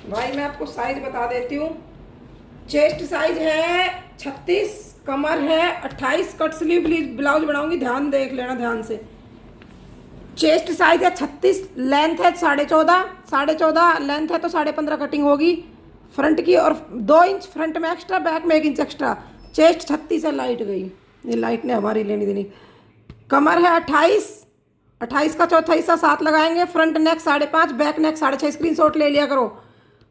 भाई मैं आपको साइज बता देती हूँ। चेस्ट साइज है 36, कमर है 28। कट स्लीव ब्लाउज बनाऊंगी, ध्यान देख लेना ध्यान से। चेस्ट साइज है 36, लेंथ है 14.5 लेंथ है तो 15.5 कटिंग होगी फ्रंट की, और 2 इंच फ्रंट में एक्स्ट्रा, बैक में 1 इंच एक्स्ट्रा। चेस्ट 36 है, लाइट गई, ये लाइट ने हमारी लेनी देनी। कमर है 28, 28 का चौथा हिस्सा 7 लगाएंगे। फ्रंट नेक 5.5, बैक नेक 6.5। स्क्रीनशॉट ले लिया करो।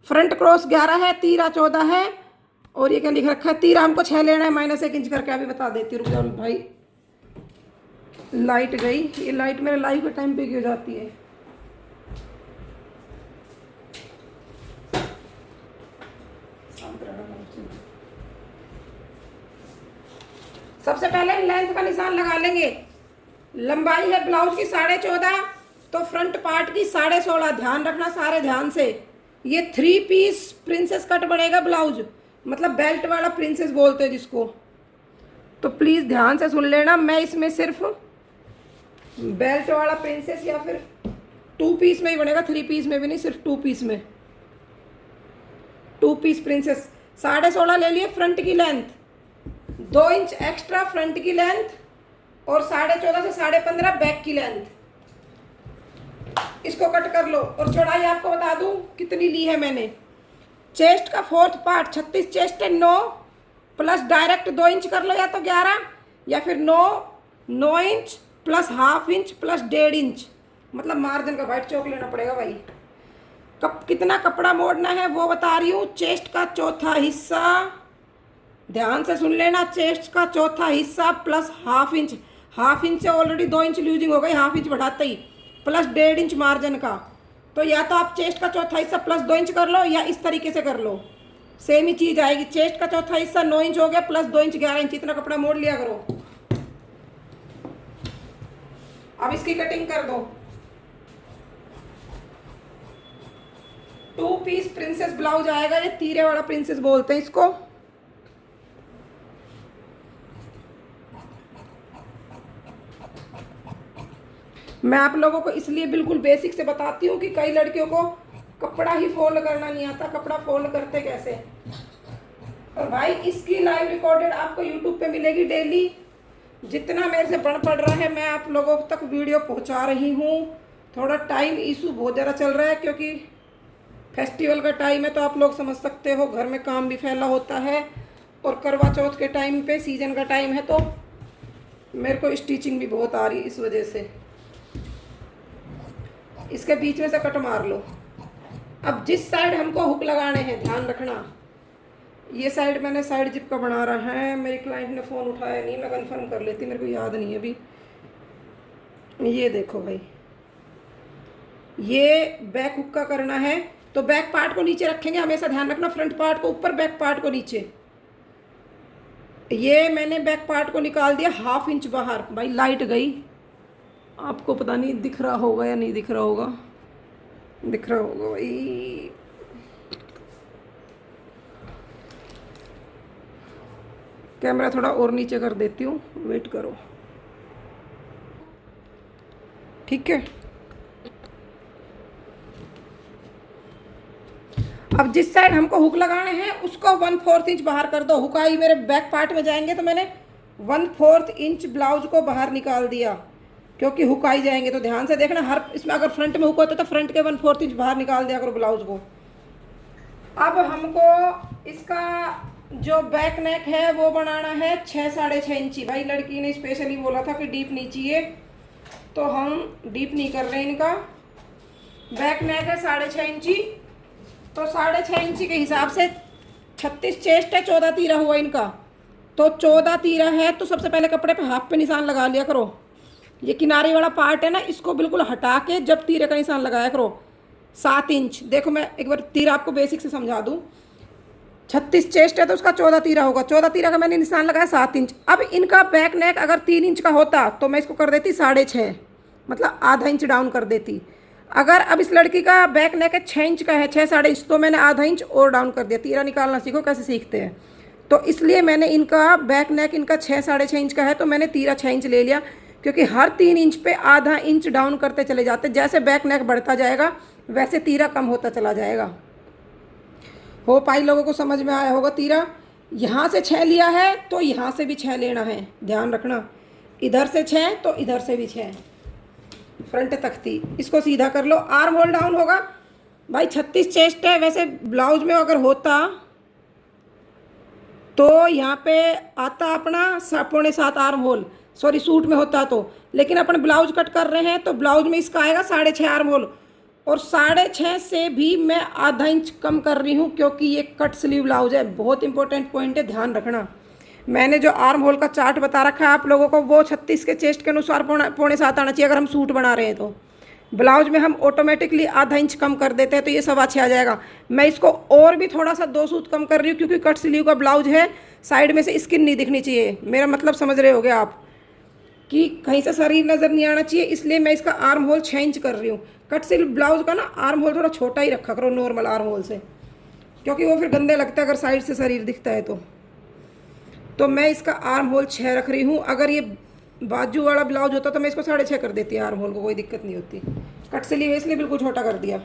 फ्रंट क्रॉस 11 है, तीरा 14 है, और ये क्या लिख रखा है, तीरा हमको 6 लेना है, -1 इंच करके अभी बता देती हूँ। रुक जाओ भाई, लाइट गई। ये लाइट मेरे लाइव के टाइम पे क्यों जाती है? सबसे पहले लेंथ का निशान लगा लेंगे। लंबाई है ब्लाउज की 14.5, तो फ्रंट पार्ट की 16.5। ध्यान रखना सारे ध्यान से। ये 3 पीस प्रिंसेस कट बनेगा ब्लाउज, मतलब बेल्ट वाला प्रिंसेस बोलते हैं जिसको, तो प्लीज़ ध्यान से सुन लेना। मैं इसमें सिर्फ बेल्ट वाला प्रिंसेस या फिर 2 पीस में ही बनेगा, 3 पीस में भी नहीं, सिर्फ 2 पीस में। 2 पीस प्रिंसेस 16.5 ले लिए फ्रंट की लेंथ, 2 इंच एक्स्ट्रा फ्रंट की लेंथ, और 14.5 से 15.5 बैक की लेंथ। इसको कट कर लो। और चौड़ाई आपको बता दूं कितनी ली है मैंने। चेस्ट का 4th पार्ट 36 चेस्ट है, 9 प्लस डायरेक्ट 2 इंच कर लो, या तो 11, या फिर 9 inch plus ½ inch plus 1.5 inch, मतलब मार्जिन का वाइट चौक लेना पड़ेगा भाई। कितना कपड़ा मोड़ना है वो बता रही हूँ। चेस्ट का चौथा हिस्सा, ध्यान से सुन लेना, चेस्ट का चौथा हिस्सा प्लस ½ इंच। ½ इंच से ऑलरेडी 2 इंच लूजिंग हो गई, ½ इंच बढ़ाते ही, प्लस 1.5 इंच मार्जिन का। तो या तो आप चेस्ट का चौथा हिस्सा प्लस 2 इंच कर लो, या इस तरीके से कर लो, सेम ही चीज़ आएगी। चेस्ट का चौथा हिस्सा 9 इंच हो गया, प्लस 2 इंच 11 इंच, इतना कपड़ा मोड़ लिया करो। अब इसकी कटिंग कर दो। 2 पीस प्रिंसेस ब्लाउज आएगा, ये तीरे वाला प्रिंसेस बोलते हैं इसको। मैं आप लोगों को इसलिए बिल्कुल बेसिक से बताती हूँ कि कई लड़कियों को कपड़ा ही फोल्ड करना नहीं आता, कपड़ा फोल्ड करते कैसे। और भाई इसकी लाइव रिकॉर्डेड आपको यूट्यूब पे मिलेगी डेली। जितना मेरे से बढ़ पड़ रहा है मैं आप लोगों तक वीडियो पहुंचा रही हूँ। थोड़ा टाइम इशू बहुत ज़्यादा चल रहा है, क्योंकि फेस्टिवल का टाइम है, तो आप लोग समझ सकते हो, घर में काम भी फैला होता है, और करवा चौथ के टाइम पे सीजन का टाइम है, तो मेरे को स्टिचिंग भी बहुत आ रही है, इस वजह से। इसके बीच में से कट मार लो। अब जिस साइड हमको हुक लगाने हैं, ध्यान रखना, ये साइड मैंने साइड जिप का बना रहा है। मेरी क्लाइंट ने फ़ोन उठाया नहीं, मैं कंफर्म कर लेती, मेरे को याद नहीं है अभी। ये देखो भाई, ये बैक हुक का करना है, तो बैक पार्ट को नीचे रखेंगे, हमेशा ध्यान रखना, फ्रंट पार्ट को ऊपर, बैक पार्ट को नीचे। ये मैंने बैक पार्ट को निकाल दिया ½ इंच बाहर। भाई लाइट गई, आपको पता नहीं दिख रहा होगा या नहीं दिख रहा होगा, दिख रहा होगा भाई। कैमरा थोड़ा और नीचे कर देती हूँ, वेट करो, ठीक है। अब जिस साइड हमको हुक लगाने हैं उसको 1/4 इंच बाहर कर दो। हुकाई मेरे बैक पार्ट में जाएंगे, तो मैंने 1/4 इंच ब्लाउज को बाहर निकाल दिया, क्योंकि हुकाई जाएंगे। तो ध्यान से देखना, हर इसमें अगर फ्रंट में हुक होता तो फ्रंट के 1/4 इंच बाहर निकाल दिया करो ब्लाउज को। अब हमको इसका जो बैक नेक है वो बनाना है 6 6.5 इंची। भाई लड़की ने स्पेशली बोला था कि डीप नहीं चाहिए, तो हम डीप नहीं कर रहे हैं इनका। बैक नेक है 6.5 इंची, तो 6.5 इंची के हिसाब से 36 चेस्ट है, 14 तीरा हुआ इनका, तो 14 तीरा है। तो सबसे पहले कपड़े पे हाफ पे निशान लगा लिया करो। ये किनारे वाला पार्ट है ना, इसको बिल्कुल हटा के जब तीरे का निशान लगाया करो। 7 इंच, देखो मैं एक बार तीरा आपको बेसिक से समझा दूँ। 36 चेस्ट है तो उसका 14 तीरा होगा, 14 तीरा का मैंने निशान लगाया 7 इंच। अब इनका बैक नेक अगर 3 इंच का होता तो मैं इसको कर देती 6.5, मतलब ½ इंच डाउन कर देती। अगर अब इस लड़की का बैक नेक है 6 इंच का है, 6 साढ़े इंच, तो मैंने ½ इंच और डाउन कर दिया। तीरा निकालना सीखो, कैसे सीखते हैं। तो इसलिए मैंने इनका बैक नेक इनका 6 साढ़े 6 इंच का है, तो मैंने तीरा 6 इंच ले लिया, क्योंकि हर 3 इंच पे ½ इंच डाउन करते चले जाते। जैसे बैक नेक बढ़ता जाएगा वैसे तीरा कम होता चला जाएगा। हो पाई लोगों को समझ में आया होगा। तीरा यहाँ से 6 लिया है तो यहाँ से भी 6 लेना है, ध्यान रखना। इधर से 6 तो इधर से भी 6, फ्रंट तख्ती। इसको सीधा कर लो। आर्म होल डाउन होगा भाई 36 चेस्ट है। वैसे ब्लाउज में अगर होता तो यहाँ पे आता अपना 6.25 आर्म होल, सॉरी सूट में होता तो, लेकिन अपन ब्लाउज कट कर रहे हैं तो ब्लाउज में इसका आएगा 6.5 आर्म होल। और 6.5 से भी मैं आधा इंच कम कर रही हूँ क्योंकि ये कट स्लीव ब्लाउज है। बहुत इंपॉर्टेंट पॉइंट है, ध्यान रखना। मैंने जो आर्म होल का चार्ट बता रखा है आप लोगों को, वो 36 के चेस्ट के अनुसार 6.25 आना चाहिए अगर हम सूट बना रहे हैं तो। ब्लाउज में हम ऑटोमेटिकली आधा इंच कम कर देते हैं तो ये 6.25 आ जाएगा। मैं इसको और भी थोड़ा सा 2 सूत कम कर रही हूँ क्योंकि कट स्लीव का ब्लाउज है, साइड में से स्किन नहीं दिखनी चाहिए। मेरा मतलब समझ रहे होगे आप कि कहीं से शरीर नज़र नहीं आना चाहिए, इसलिए मैं इसका आर्म होल 6 इंच कर रही हूँ। कट स्लीव ब्लाउज का ना आर्म होल थोड़ा छोटा ही रखा करो नॉर्मल आर्म होल से, क्योंकि वो फिर गंदे लगता है अगर साइड से शरीर दिखता है तो मैं इसका आर्म होल 6 रख रही हूँ। अगर ये बाजू वाला ब्लाउज होता तो मैं इसको 6.5 कर देती, आर्म होल को कोई दिक्कत नहीं होती। कट स्लीव है इसलिए बिल्कुल छोटा कर दिया।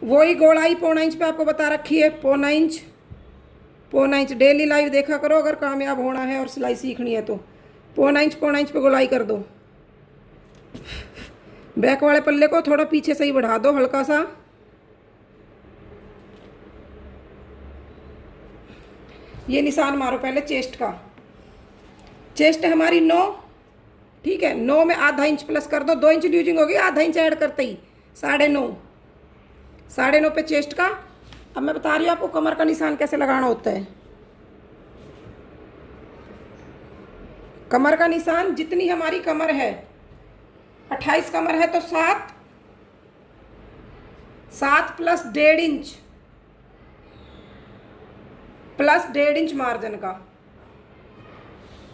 वही गोलाई 1.25 इंच पे आपको बता रखी है, 1.25 इंच। डेली लाइव देखा करो अगर कामयाब होना है और सिलाई सीखनी है तो 1.25 इंच पे गोलाई कर दो। बैक वाले पल्ले को थोड़ा पीछे से ही बढ़ा दो हल्का सा। ये निशान मारो पहले चेस्ट का। चेस्ट है हमारी 9, ठीक है। 9 में आधा इंच प्लस कर दो, 2 इंच लूजिंग होगी, आधा इंच ऐड करते ही 9.5 पे चेस्ट का। अब मैं बता रही हूँ आपको कमर का निशान कैसे लगाना होता है। कमर का निशान जितनी हमारी कमर है, 28 कमर है तो 7 प्लस 1.5 इंच मार्जिन का।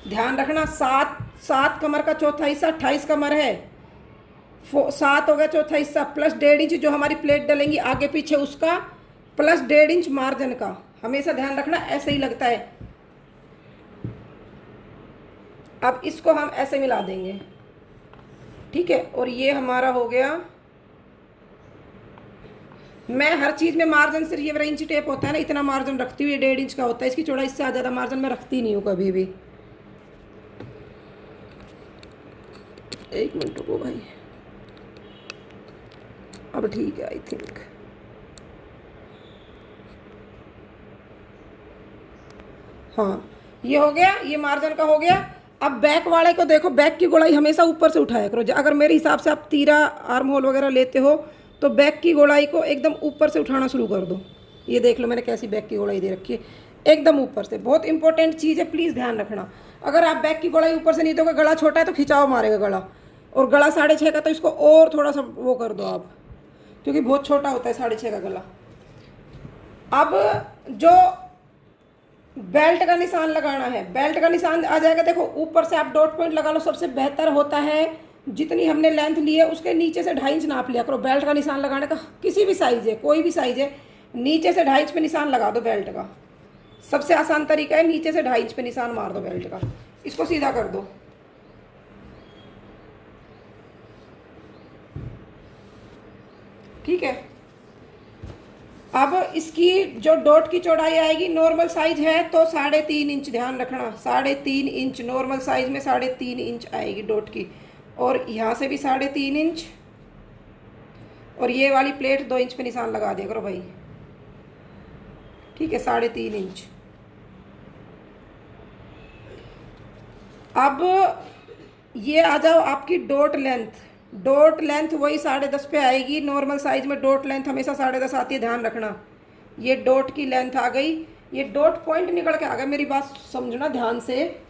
ध्यान रखना, 7 कमर का चौथा हिस्सा, 28 कमर है, 7 हो गया चौथा हिस्सा, प्लस 1.5 इंच जो हमारी प्लेट डलेंगी आगे पीछे उसका, प्लस 1.5 इंच मार्जिन का। हमेशा ध्यान रखना, ऐसे ही लगता है। अब इसको हम ऐसे मिला देंगे, ठीक है। और ये हमारा हो गया। मैं हर चीज़ में मार्जिन सिर्फ ये इंच टेप होता है ना, इतना मार्जिन रखती हूँ। ये 1.5 इंच का होता है, इसकी चौड़ाई इससे ज़्यादा मार्जिन मैं रखती नहीं हूँ कभी भी। एक मिनट रुको भाई, अब ठीक है आई थिंक। हाँ ये हो गया, ये मार्जिन का हो गया। अब बैक वाले को देखो, बैक की गोलाई हमेशा ऊपर से उठाया करो। अगर मेरे हिसाब से आप तीरा आर्म होल वगैरह लेते हो तो बैक की गोलाई को एकदम ऊपर से उठाना शुरू कर दो। ये देख लो मैंने कैसी बैक की गोलाई दे रखी है, एकदम ऊपर से। बहुत इंपॉर्टेंट चीज़ है, प्लीज़ ध्यान रखना। अगर आप बैक की गोलाई ऊपर से नहीं दोगे, गला छोटा है तो खिंचाव मारेगा गला, और गला 6.5 का, तो इसको और थोड़ा सा वो कर दो आप, क्योंकि बहुत छोटा होता है 6.5 का गला। अब जो बेल्ट का निशान लगाना है, बेल्ट का निशान आ जाएगा। देखो ऊपर से आप डॉट पॉइंट लगा लो, सबसे बेहतर होता है। जितनी हमने लेंथ ली है उसके नीचे से 2.5 इंच नाप लिया करो बेल्ट का निशान लगाने का। किसी भी साइज़ है, कोई भी साइज़ है, नीचे से 2.5 इंच पे निशान लगा दो बेल्ट का। सबसे आसान तरीका है, नीचे से 2.5 इंच पे निशान मार दो बेल्ट का। इसको सीधा कर दो, ठीक है। अब इसकी जो डॉट की चौड़ाई आएगी, नॉर्मल साइज है तो 3.5 इंच, ध्यान रखना 3.5 इंच। नॉर्मल साइज में 3.5 इंच आएगी डॉट की, और यहाँ से भी 3.5 इंच, और ये वाली प्लेट 2 इंच पे निशान लगा दिया करो भाई, ठीक है। 3.5 इंच। अब ये आ जाओ आपकी डॉट लेंथ। डॉट लेंथ वही 10.5 पे आएगी। नॉर्मल साइज में डॉट लेंथ हमेशा 10.5 आती है, ध्यान रखना। ये डॉट की लेंथ आ गई, ये डॉट पॉइंट निकल के आ गया। मेरी बात समझना ध्यान से।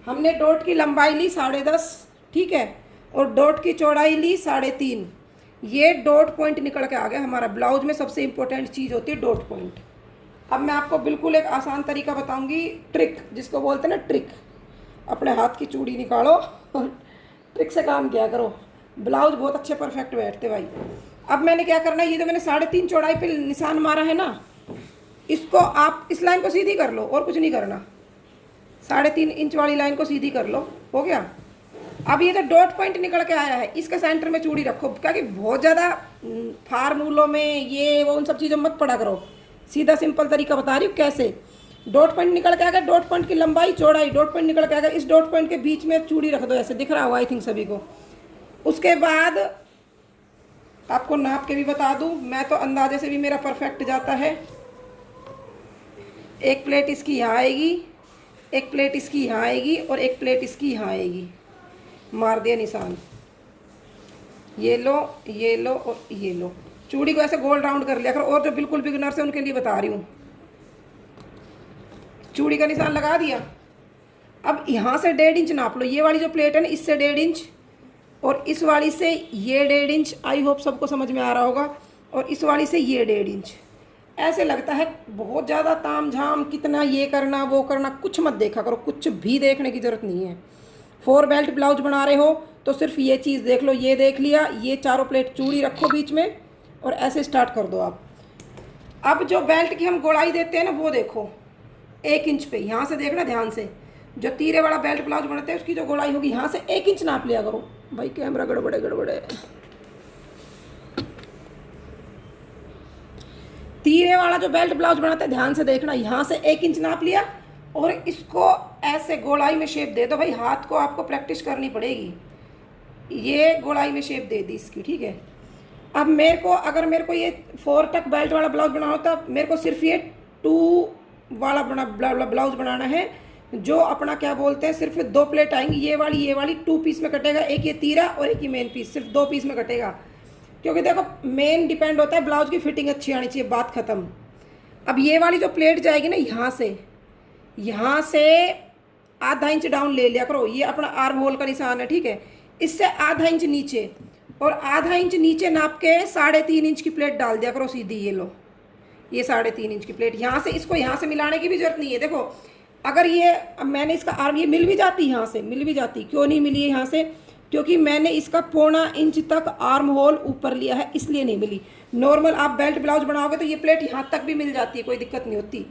हमने डॉट की लंबाई ली 10.5, ठीक है, और डॉट की चौड़ाई ली 3.5। ये डॉट पॉइंट निकल के आ गया हमारा। ब्लाउज में सबसे इंपॉर्टेंट चीज़ होती है डॉट पॉइंट। अब मैं आपको बिल्कुल एक आसान तरीका बताऊंगी, ट्रिक जिसको बोलते हैं ना ट्रिक। अपने हाथ की चूड़ी निकालो ट्रिक से काम किया करो, ब्लाउज बहुत अच्छे परफेक्ट बैठते भाई। अब मैंने क्या करना है, ये जो मैंने 3.5 चौड़ाई पे निशान मारा है ना, इसको आप इस लाइन को सीधी कर लो, और कुछ नहीं करना। 3.5 इंच वाली लाइन को सीधी कर लो, हो गया। अब ये जो डॉट पॉइंट निकल के आया है, इसके सेंटर में चूड़ी रखो, क्योंकि बहुत ज़्यादा फार्मूलों में ये वो उन सब चीज़ों में मत पड़ा करो। सीधा सिंपल तरीका बता रही हूँ कैसे। डॉट पॉइंट निकल के आ गया, डॉट पॉइंट की लंबाई चौड़ाई, डॉट पॉइंट निकल के आ गया, इस डॉट पॉइंट के बीच में चूड़ी रख दो, ऐसे दिख रहा होगा आई थिंक सभी को। उसके बाद आपको नाप के भी बता दूं, मैं तो अंदाजे से भी मेरा परफेक्ट जाता है। एक प्लेट इसकी यहाँ आएगी, एक प्लेट इसकी यहाँ आएगी और एक प्लेट इसकी यहाँ आएगी। मार दिया निशान, ये लो, ये लो और ये लो। चूड़ी को ऐसे गोल राउंड कर लिया करो। और जो बिल्कुल बिगिनर्स है उनके लिए बता रही हूँ, चूड़ी का निशान लगा दिया। अब यहाँ से 1.5 इंच नाप लो। ये वाली जो प्लेट है ना, इससे 1.5 इंच और इस वाली से ये 1.5 इंच। आई होप सबको समझ में आ रहा होगा। और इस वाली से ये 1.5 इंच। ऐसे लगता है बहुत ज़्यादा ताम झाम, कितना ये करना वो करना, कुछ मत देखा करो, कुछ भी देखने की ज़रूरत नहीं है। 4 बेल्ट ब्लाउज बना रहे हो तो सिर्फ ये चीज़ देख लो। ये देख लिया, ये चारों प्लेट चूड़ी रखो बीच में और ऐसे स्टार्ट कर दो आप। अब जो बेल्ट की हम गोलाई देते हैं ना, वो देखो 1 इंच पे। यहाँ से देखना ध्यान से, जो तीरे वाला बेल्ट ब्लाउज बनाते हैं उसकी जो गोलाई होगी, यहाँ से 1 इंच नाप लिया करो। भाई कैमरा गड़बड़े। तीरे वाला जो बेल्ट ब्लाउज बनाते हैं, ध्यान से देखना, यहाँ से 1 इंच नाप लिया और इसको ऐसे गोलाई में शेप दे दो। भाई हाथ को आपको प्रैक्टिस करनी पड़ेगी। ये गोलाई में शेप दे दी इसकी, ठीक है। अब अगर मेरे को ये 4 टक बेल्ट वाला ब्लाउज बनाना होता, मेरे को सिर्फ ये 2 वाला ब्लाउज बनाना है, जो अपना क्या बोलते हैं, सिर्फ 2 प्लेट आएंगी, ये वाली 2 पीस में कटेगा। एक ये तीरा और एक ये मेन पीस, सिर्फ 2 पीस में कटेगा। क्योंकि देखो मेन डिपेंड होता है ब्लाउज की फिटिंग अच्छी आनी चाहिए, बात खत्म। अब ये वाली जो प्लेट जाएगी ना, यहाँ से आधा इंच डाउन ले लिया करो। ये अपना आर्म होल का निशान है, ठीक है। इससे आधा इंच नीचे और आधा इंच नीचे नाप के 3.5 इंच की प्लेट डाल दिया करो सीधी। ये लो, ये 3.5 इंच की प्लेट। यहाँ से इसको यहाँ से मिलाने की भी जरूरत नहीं है। देखो अगर ये मैंने इसका आर्म, ये मिल भी जाती, यहाँ से मिल भी जाती। क्यों नहीं मिली है यहाँ से? क्योंकि मैंने इसका 0.25 इंच तक आर्म होल ऊपर लिया है, इसलिए नहीं मिली। नॉर्मल आप बेल्ट ब्लाउज बनाओगे तो ये प्लेट यहाँ तक भी मिल जाती है, कोई दिक्कत नहीं होती।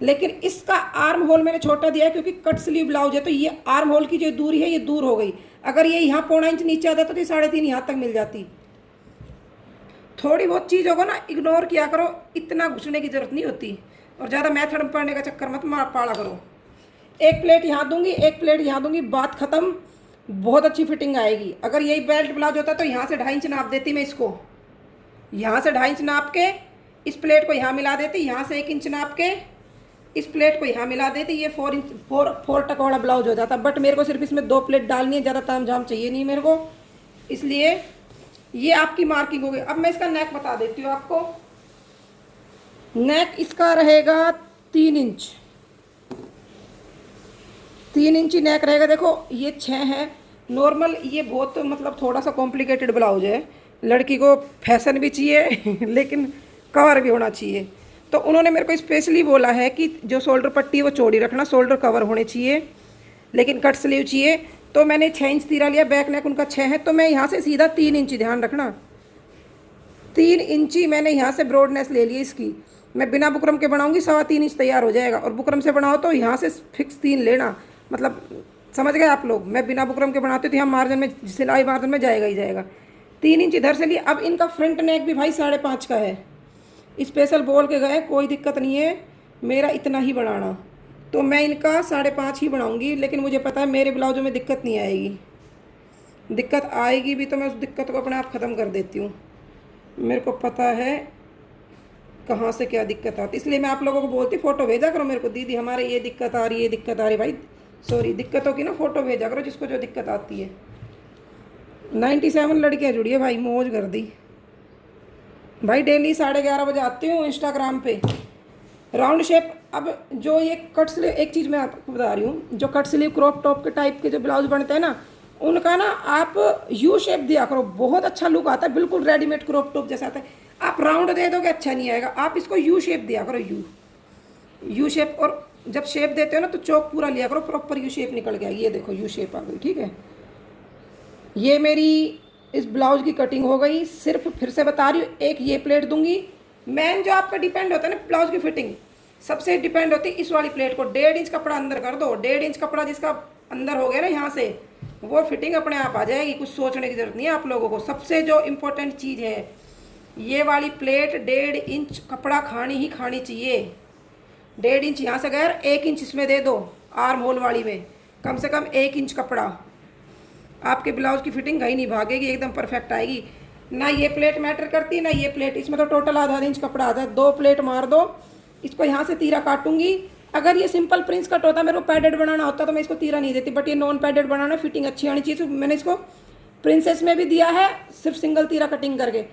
लेकिन इसका आर्म होल मैंने छोटा दिया है क्योंकि कट स्लीव ब्लाउज है, तो ये आर्म होल की जो दूरी है ये दूर हो गई। अगर ये यहाँ 0.25 इंच नीचे आता तो ये 3.5 यहाँ तक मिल जाती। थोड़ी बहुत चीज़ होगा ना, इग्नोर किया करो, इतना घुसने की जरूरत नहीं होती। और ज़्यादा मेथड में पढ़ने का चक्कर मत पाला करो। एक प्लेट यहाँ दूंगी, एक प्लेट यहाँ दूंगी, बात ख़त्म। बहुत अच्छी फिटिंग आएगी। अगर यही बेल्ट ब्लाउज होता तो यहाँ से 2.5 इंच नाप देती मैं इसको, यहाँ से 2.5 इंच नाप के इस प्लेट को यहाँ मिला देती, यहाँ से 1 इंच नाप के इस प्लेट को यहाँ मिला देती, ये 4 टक वाला ब्लाउज हो जाता। बट मेरे को सिर्फ इसमें 2 प्लेट डालनी है, ज़्यादा ताम झाम चाहिए नहीं मेरे को, इसलिए ये आपकी मार्किंग हो गई। अब मैं इसका नेक बता देती हूँ आपको। नेक इसका रहेगा 3 इंच, 3 इंची नेक रहेगा। देखो ये 6 है नॉर्मल। ये बहुत मतलब थोड़ा सा कॉम्प्लिकेटेड ब्लाउज है, लड़की को फैशन भी चाहिए लेकिन कवर भी होना चाहिए। तो उन्होंने मेरे को स्पेशली बोला है कि जो शोल्डर पट्टी वो चौड़ी रखना, शोल्डर कवर होने चाहिए, लेकिन कट स्लीव चाहिए। तो मैंने 6 इंच तीरा लिया, बैक नेक उनका 6 है, तो मैं यहाँ से सीधा 3 इंची, ध्यान रखना 3 इंची मैंने यहाँ से ब्रॉडनेस ले ली इसकी। मैं बिना बुकरम के बनाऊँगी 3.25 इंच तैयार हो जाएगा, और बुकरम से बनाओ तो यहाँ से फिक्स 3 लेना। मतलब समझ गए आप लोग? मैं बिना बुकरम के बनाती हूँ तो यहाँ मार्जिन में, सिलाई मार्जिन में जाएगा ही जाएगा। 3 इंच इधर से लिए। अब इनका फ्रंट नेक भी भाई 5.5 का है, स्पेशल बोल के गए, कोई दिक्कत नहीं है मेरा इतना ही बनाना, तो मैं इनका 5.5 ही बनाऊंगी। लेकिन मुझे पता है मेरे ब्लाउजों में दिक्कत नहीं आएगी, दिक्कत आएगी भी तो मैं उस दिक्कत को अपने आप ख़त्म कर देती हूँ। मेरे को पता है कहाँ से क्या दिक्कत आती, इसलिए मैं आप लोगों को बोलती फ़ोटो भेजा करो मेरे को, दीदी हमारे ये दिक्कत आ रही है, ये दिक्कत आ रही है। भाई सॉरी, दिक्कतों की ना फ़ोटो भेजा करो जिसको जो दिक्कत आती है। 97 लड़कियाँ जुड़ी है भाई, मौज कर दी भाई। डेली 11:30 बजे आती हूँ इंस्टाग्राम पे। Round shape. अब जो ये कट स्लीव, एक चीज़ मैं आपको बता रही हूँ, जो कट स्लीव क्रॉप टॉप के टाइप के जो ब्लाउज बनते हैं ना, उनका ना आप यू शेप दिया करो, बहुत अच्छा लुक आता है, बिल्कुल रेडीमेड क्रॉप टॉप जैसा आता है। आप राउंड दे दोगे अच्छा नहीं आएगा, आप इसको यू शेप दिया करो, यू शेप। और जब शेप देते हो ना तो चौक पूरा लिया करो, प्रॉपर यू शेप निकल गया। ये देखो यू शेप आ गई, ठीक है। ये मेरी इस ब्लाउज की कटिंग हो गई। सिर्फ फिर से बता रही हूँ, एक ये प्लेट दूंगी। मेन जो आपका डिपेंड होता है ना ब्लाउज की फिटिंग, सबसे डिपेंड होती है इस वाली प्लेट को। 1.5 इंच कपड़ा अंदर कर दो, 1.5 इंच कपड़ा जिसका अंदर हो गया ना यहाँ से, वो फिटिंग अपने आप आ जाएगी, कुछ सोचने की जरूरत नहीं है आप लोगों को। सबसे जो इम्पोर्टेंट चीज़ है ये वाली प्लेट 1.5 इंच कपड़ा खानी ही खानी चाहिए। 1.5 इंच यहाँ से गैर 1 इंच इसमें दे दो, आर्म होल वाली में कम से कम 1 इंच कपड़ा। आपके ब्लाउज की फिटिंग कहीं नहीं भागेगी, एकदम परफेक्ट आएगी। ना ये प्लेट मैटर करती ना ये प्लेट, इसमें तो टोटल आधा इंच कपड़ा आता है। 2 प्लेट मार दो। इसको यहाँ से तीरा काटूंगी। अगर ये सिंपल प्रिंस कट होता, मेरे को पैडेड बनाना होता तो मैं इसको तीरा नहीं देती, बट ये नॉन पैडेड बनाना, फिटिंग अच्छी आनी चाहिए। तो मैंने इसको प्रिंसेस में भी दिया है सिर्फ सिंगल तीरा कटिंग करके।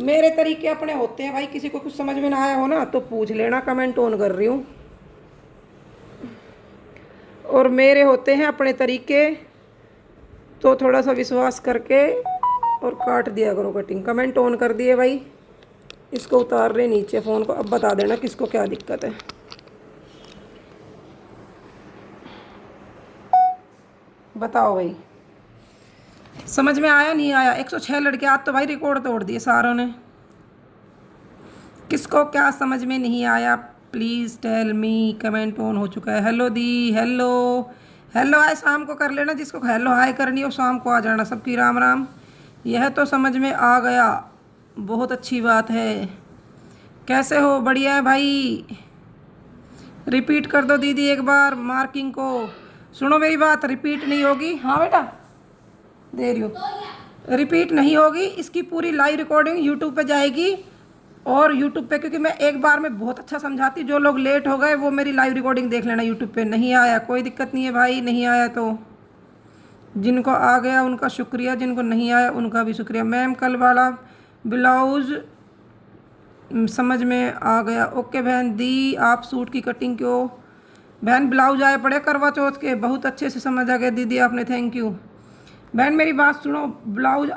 मेरे तरीके अपने होते हैं भाई, किसी को कुछ समझ में ना आया हो ना तो पूछ लेना, कमेंट ऑन कर रही हूँ। और मेरे होते हैं अपने तरीके, तो थोड़ा सा विश्वास करके और काट दिया करो कटिंग। कमेंट ऑन कर दिए भाई। इसको उतार रहे नीचे फ़ोन को, अब बता देना किसको क्या दिक्कत है। बताओ भाई, समझ में आया नहीं आया? 106 लड़के आज तो भाई रिकॉर्ड तोड़ दिए सारों ने। किसको क्या समझ में नहीं आया please tell me. Comment on हो चुका है। हेलो दी, हेलो हेलो हाय शाम को कर लेना, जिसको हेलो हाय करनी हो शाम को आ जाना। सबकी राम राम। यह तो समझ में आ गया, बहुत अच्छी बात है। कैसे हो? बढ़िया है भाई। रिपीट कर दो दीदी एक बार मार्किंग को। सुनो मेरी बात, रिपीट नहीं होगी। हाँ बेटा दे रही हूँ। रिपीट नहीं होगी, इसकी पूरी लाइव रिकॉर्डिंग यूट्यूब पे जाएगी। और यूट्यूब पे क्योंकि मैं एक बार में बहुत अच्छा समझाती, जो लोग लेट हो गए वो मेरी लाइव रिकॉर्डिंग देख लेना यूट्यूब पे। नहीं आया कोई दिक्कत नहीं है भाई, नहीं आया तो जिनको आ गया उनका शुक्रिया, जिनको नहीं आया उनका भी शुक्रिया। मैम कल वाला ब्लाउज समझ में आ गया। ओके बहन दी, आप सूट की कटिंग क्यों बहन? ब्लाउज आए पड़े करवा चौथ के, बहुत अच्छे से समझ आ गया दीदी आपने, थैंक यू। बहन मेरी बात सुनो, ब्लाउज